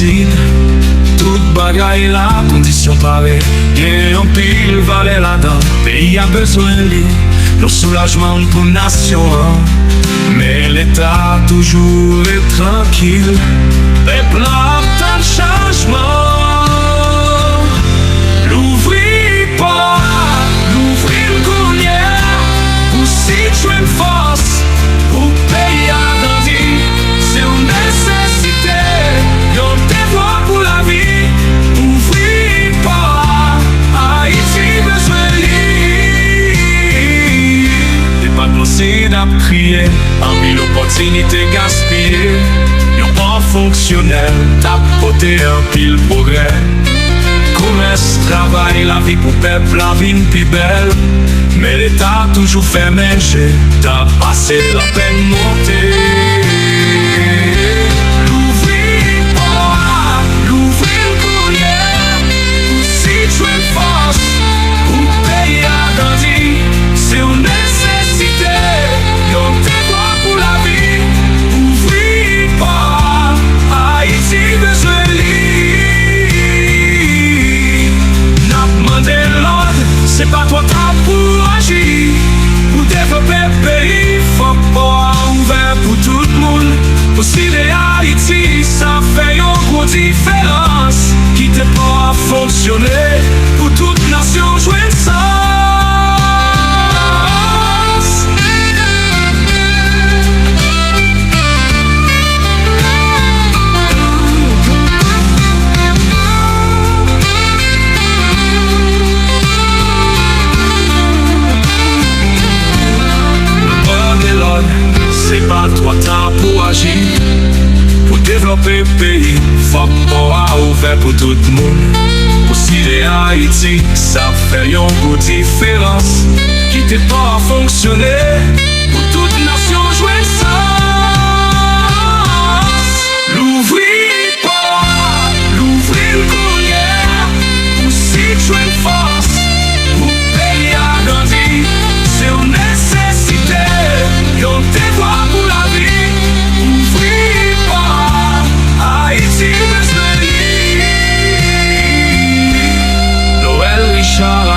facile. Tout bagay la condition parée. Et en pile valet là-dedans. Pays a besoin de nos soulagements pour nation. Mais l'État toujours est tranquille. Peuple a tant de changement. L'ouvrir pas, l'ouvrir le gounière. Pour situer une force, pour payer à grandir. C'est une nécessité, yon devoir pour la vie. Ouvrir pas, Haïti besoin li. T'es pas glossé d'à crier, en mille opportunités gaspillées. Yon pas fonctionnel, t'as poté un pile progrès. Commerce, travail, la vie pour peuple, la vie plus belle. Mais l'État toujours fait manger, t'as passé la peine montée. L'ouvrir pas, l'ouvrir le courrier. Pour situer une force, pour payer à grandir. C'est une nécessité, yon devoir pour la vie. Ouvrir pas, Haïti besoin li. C'est pas toi t'as pour agir. Pour développer le pays, faut pas ouvert pour tout le monde. Aussi les Haïti, ça fait une grosse différence. Qui t'est pas fonctionner pour toute nation jouer ça. C'est pas toi t'as pour agir. Pour développer le pays, faut pas ouvert pour tout le monde. Aussi les Haïti, ça fait une grosse différence. Qui t'est pas fonctionner pour toute nation jouer ça. L'ouvrir pas, l'ouvrir le courrier. Pour situer une force, pour payer à grandir. C'est une nécessité, yon devoir pour la vie. Ouvrir pas, Haïti besoin li. Noël Richard